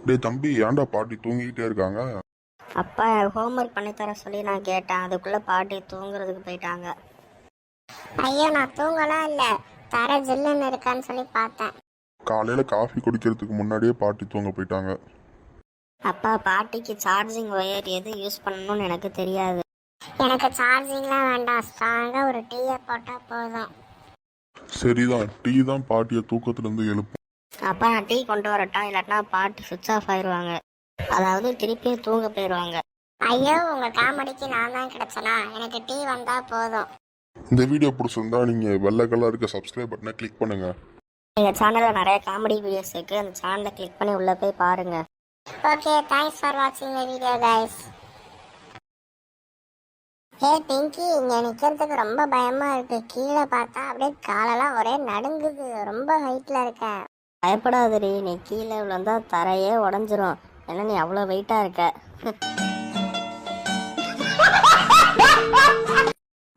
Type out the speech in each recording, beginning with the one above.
டேய் தம்பி, ஏன்டா பாட்டி தூங்கிக்கிட்டே இருக்காங்க? அப்பா ஹோம்ஒர்க் பண்ணி தர சொல்லி நான் கேட்டேன், அதுக்குள்ள பாட்டி தூங்குறதுக்கு போயிட்டாங்க. ஐயோ, நான் தூங்கலாம் இல்லை, தர ஜில்லுன்னு இருக்கான்னு சொல்லி பார்த்தேன். காலையில காஃபி குடிக்கிறதுக்கு முன்னாடியே பாட்டி தூங்க போயிட்டாங்க. அப்பா பாட்டிக்கு சார்ஜிங் ஒயர் எது யூஸ் பண்ணணும்னு எனக்கு தெரியாது. எனக்கு சார்ஜிங்லாம் வேண்டாம், ஸ்ட்ராங்காக ஒரு டீயை போட்டால் போதும். சரிதான், டீ தான் பாட்டியை தூக்கத்துல இருந்து எழுப்பும். அப்பா நான் டீ கொண்டு வரட்டா, இல்லாட்டினா பாட்டி சுவிட்ச் ஆஃப் ஆயிடுவாங்க, அதாவது திருப்பியும் தூங்க போயிடுவாங்க. ஐயோ, உங்கள் காமெடிக்கு நான் தான் கிடைச்சனா? எனக்கு டீ வந்தால் போதும். இந்த வீடியோ பிடிச்சிருந்தா நீங்க வெள்ளை கலருக்கு சப்ஸ்கிரைப் பட்டனை கிளிக் பண்ணுங்க. எங்கள் சேனலில் நிறைய காமெடி வீடியோஸ் இருக்குது, அந்த சேனலை கிளிக் பண்ணி உள்ளே போய் பாருங்கள். ஓகே, தேங்க்ஸ் ஃபார் வாட்சிங் த வீடியோ கைஸ். ஹே பிங்கி, இங்கே நிற்கிறதுக்கு ரொம்ப பயமாக இருக்குது. கீழே பார்த்தா அப்படியே காலெல்லாம் ஒரே நடுங்குது, ரொம்ப ஹைட்டில் இருக்கேன். பயப்படாதடி, நீ கீழே விழுந்தா தரையே உடஞ்சிரும், ஏன்னா நீ அவ்வளோ வெயிட்டாக இருக்க.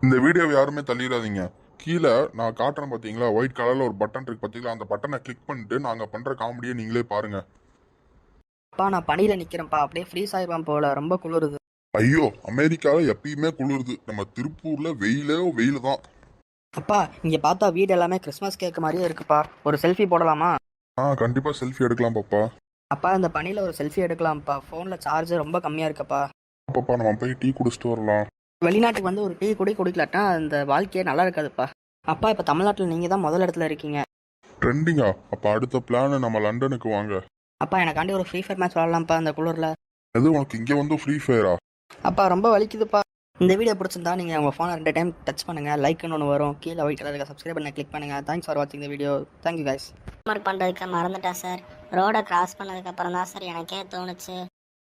இந்த வீடியோவை யாருமே தள்ளிடாதீங்க. கீழே நான் காட்டுறேன் பார்த்தீங்களா, ஒயிட் கலர்ல ஒரு பட்டன் இருக்கு பார்த்தீங்களா, அந்த பட்டனை கிளிக் பண்ணிட்டு நாங்கள் பண்ற காமெடியை நீங்களே பாருங்க. அப்பா நான் பனியில் நிற்கிறேன்ப்பா, அப்படியே ஃப்ரீஸ் ஆயிடுவான் போல, ரொம்ப குளிருது. ஐயோ, அமெரிக்காவில் எப்பயுமே குளிருது, நம்ம திருப்பூர்ல வெயில் தான். அப்பா இங்கே பார்த்தா வீடு எல்லாமே கிறிஸ்மஸ் கேக் மாதிரியே இருக்குப்பா, ஒரு செல்ஃபி போடலாமா? கண்டிப்பா செல்ஃபி எடுக்கலாம் பாப்பா. அப்பா இந்த பனியில் ஒரு செல்ஃபி எடுக்கலாம்ப்பா, ஃபோனில் சார்ஜ் ரொம்ப கம்மியாக இருக்குப்பா. பாப்பா நம்ம போய் டீ குடிச்சிட்டு வரலாம். வெளிநாட்டுக்கு வந்து ஒரு டீ கூட குடிக்கலாட்டா அந்த வாழ்க்கையே நல்லா இருக்காதுப்பா. அப்பா இப்போ தமிழ்நாட்டில் நீங்கள் தான் முதல் இடத்துல இருக்கீங்க. ட்ரெண்டிங்கா? அப்ப அடுத்த பிளான் நம்ம லண்டனுக்கு வாங்க. அப்பா எனக்காண்டி ஒரு ஃப்ரீ ஃபயர் மேட்ச் விளாட்லாம்ப்பா அந்த குளிரில். எது உனக்கு இங்கே வந்து ஃப்ரீ ஃபயரா? அப்பா ரொம்ப வலிக்குதுப்பா. இந்த வீடியோ பிடிச்சிருந்தா நீங்கள் உங்கள் ஃபோனை 2 டைம் டச் பண்ணுங்கள், லைக்னு ஒன்று வரும், கீழே ஒயிட் கலருக்கு சப்ஸ்கிரைப் பண்ண கிளிக் பண்ணுங்கள். தேங்க்ஸ் ஃபார் வாட்சிங் the video. Thank you guys. Homework பண்ணுறதுக்கு மறந்துட்டேன் சார். ரோடை கிராஸ் பண்ணதுக்கப்புறம் தான் சார் எனக்கே தோணுச்சு.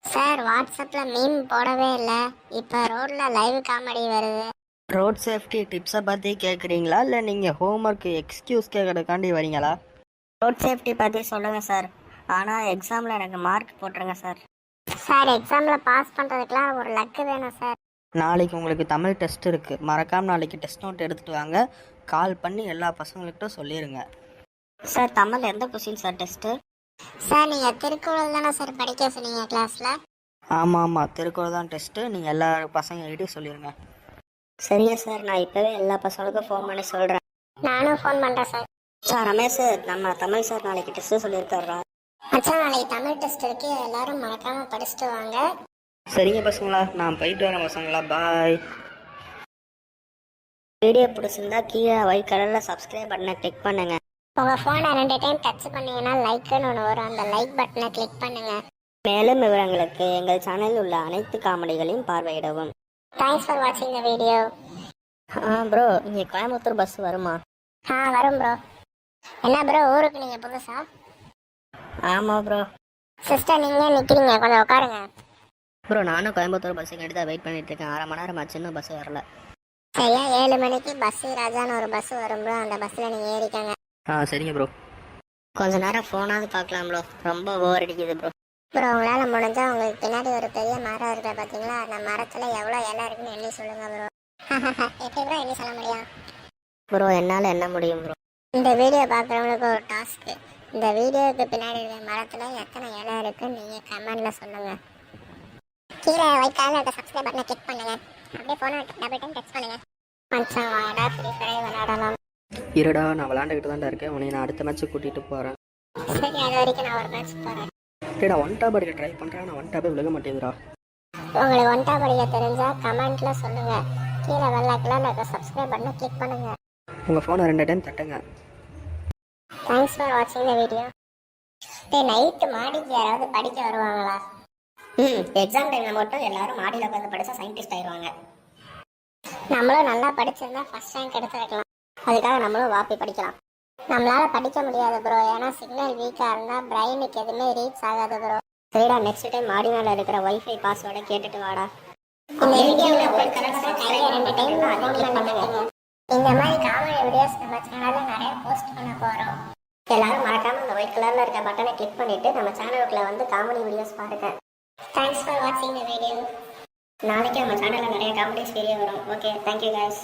சார், வாட்ஸ்அப்பில் மீம் போடவே இல்லை, இப்போ ரோட்டில் லைவ் காமெடி வருது. ரோட் சேஃப்டி டிப்ஸை பற்றி கேட்குறீங்களா இல்லை நீங்கள் ஹோம்ஒர்க்கு எக்ஸ்கியூஸ் கேட்கறதுக்காண்டி வரீங்களா? ரோட் சேஃப்டி பற்றி சொல்லுங்கள் சார், ஆனால் எக்ஸாமில் எனக்கு மார்க் போட்டுருங்க சார். சார், எக்ஸாமில் பாஸ் பண்ணுறதுக்குலாம் ஒரு லக்கு வேணும் சார். நாளைக்கு உங்களுக்கு தமிழ் டெஸ்ட் இருக்குது, மறக்காமல் நாளைக்கு டெஸ்ட் நோட் எடுத்துகிட்டு வாங்க, கால் பண்ணி எல்லா பசங்கள்கிட்டும் சொல்லிடுங்க. சார் தமிழ் எந்த கொஸ்டின் சார் டெஸ்ட்டு? சார், நீங்கள் திருக்குறள் தானே சார் படிக்க சொன்னீங்க கிளாஸில்? ஆமாம் திருக்குறள் தான் டெஸ்ட்டு, நீங்கள் எல்லா பசங்கள்கிட்டையும் சொல்லிடுங்க. சரிங்க சார், நான் இப்போவே எல்லா பசங்களுக்கும் ஃபோன் பண்ணி சொல்கிறேன். நானும் ஃபோன் பண்ணுறேன் சார். சார் ரமேஷ், நம்ம தமிழ் சார் நாளைக்கு டெஸ்ட்டு சொல்லியிருக்காரா? அச்சா, நாளைக்கு தமிழ் டெஸ்ட் இருக்கு, எல்லாரும் மறக்காமல் படிச்சுட்டு வாங்க. சரிங்க பசங்களா, நான் போயிட்டு வரேன் பசங்களா, பாய். வீடியோ பிடிச்சிருந்தா கீழே ஒயிட் கலரில் சப்ஸ்கிரைப் பட்டனை கிளிக் பண்ணுங்கள். உங்கள் ஃபோனை 2 டைம் டச் பண்ணீங்கன்னா லைக்குன்னு ஒன்று வரும், அந்த லைக் பட்டனை கிளிக் பண்ணுங்கள். மேலும் விவரங்களுக்கு எங்கள் சேனலில் உள்ள அனைத்து காமெடிகளையும் பார்வையிடவும். தேங்க்ஸ் ஃபார் வாட்சிங் த வீடியோ. ப்ரோ, இங்கே கோயம்புத்தூர் பஸ் வருமா? வரும் ப்ரோ. என்ன ப்ரோ, ஊருக்கு நீங்கள் புதுசா? ஆமாம் ப்ரோ. சிஸ்டர், நீங்கள் நிற்கிறீங்க, கொஞ்சம் உட்காருங்க. ப்ரோ நானும் கோயம்புத்தூர் பஸ்ஸுக்கு தான் வெயிட் பண்ணிட்டு இருக்கேன், 1/2 மணி நேரம் ஆச்சு, இன்னும் பஸ் வரல. சரியா 7 மணிக்கு பஸ் ராஜான்னு ஒரு பஸ் வரும் ப்ரோ, அந்த பஸ்ஸில் நீங்கள் ஏறிக்கங்க. சரிங்க ப்ரோ. கொஞ்ச நேரம் ஃபோனாவது பார்க்கலாம் ப்ரோ, ரொம்ப ஓவர் அடிக்குது ப்ரோ. ப்ரோ, உங்களால் முடிஞ்சால் உங்களுக்கு பின்னாடி ஒரு பெரிய மரம் இருக்கிற பார்த்தீங்களா, அந்த மரத்தில் எவ்வளோ இலை இருக்குன்னு எண்ணி சொல்லுங்கள் ப்ரோ. எப்படி ப்ரோ எண்ணி சொல்ல முடியும்? ப்ரோ என்னால் என்ன முடியும் ப்ரோ? இந்த வீடியோ பார்க்குறவங்களுக்கு ஒரு டாஸ்க்கு, இந்த வீடியோவுக்கு பின்னாடி இருக்கிற மரத்தில் எத்தனை இலை இருக்குன்னு நீங்கள் கமெண்டில் சொல்லுங்கள். கீழே ஒயிட் கலரில் சப்ஸ்கிரைப் பட்டனை கிளிக் பண்ணுங்கள், அப்படியே ஃபோனை டபுள் டைம் டச் பண்ணுங்கள். மச்சான் வாடா, ஃப்ரீ ஃபயர் விளையாடலாம். இருடா, நான் விளாண்டுக்கிட்டு தான் இருக்கேன், உன்னை நான் அடுத்த மேட்ச்சு கூட்டிகிட்டு போகிறேன். சரி, அது வரைக்கும் நான் ஒரு மேட்ச் போகிறேன். டேடா, 1 டாப் அடிக்க ட்ரை பண்ணுறேன், நான் 1 டாப்பே விழுக மாட்டேங்குதுடா. உங்களுக்கு 1 டாப் அடிக்க தெரிஞ்சால் கமெண்ட்டில் சொல்லுங்கள், கீழே வெள்ளை கலரில் சப்ஸ்கிரைப் பட்டனை கிளிக் பண்ணுங்கள். உங்கள் ஃபோனை 2 டைம் தட்டுங்க. தேங்க்ஸ் ஃபார் வாட்சிங் த வீடியோ. நைட்டு மாடிக்கு யாராவது படிக்க வருவாங்களா? எக்ஸாம் டைமில் மட்டும் எல்லாரும் மாடியில் உட்காந்து படித்தா சயின்டிஸ்ட் ஆயிடுவாங்க. நம்மளும் நல்லா படிச்சிருந்தா ஃபர்ஸ்ட் ரேங்க் எடுத்துருக்கலாம், அதுக்காக நம்மளும் வாப்பி படிக்கலாம். நம்மளால படிக்க முடியாது ப்ரோ, ஏன்னா சிக்னல் வீக்காக இருந்தால் பிரெயினுக்கு எதுவுமே ரீச் ஆகாது ப்ரோ. சரிடா, நெக்ஸ்ட் டைம் மாடி மேலே இருக்கிற வைஃபை பாஸ்வேர்டை கேட்டுட்டு வாடா. இந்த வீடியோவில் ஒரு கையை 2 டைம் அதிகமாக பண்ணுங்க. இந்த மாதிரி காமெடி வீடியோஸ் நம்ம சேனலில் நிறைய போஸ்ட் பண்ண போகிறோம். எல்லாரும் மறக்காம இந்த ஒயிட் கலரில் இருக்க பட்டனை கிளிக் பண்ணிட்டு நம்ம சேனலுக்குள்ள வந்து காமெடி வீடியோஸ் பாருங்க. தேங்க்ஸ் ஃபார் வாட்சிங் த வீடியோ. நாளைக்கு நம்ம சேனலில் நிறைய காமெடிஸ் வீடியோ வரும். Okay, thank you guys.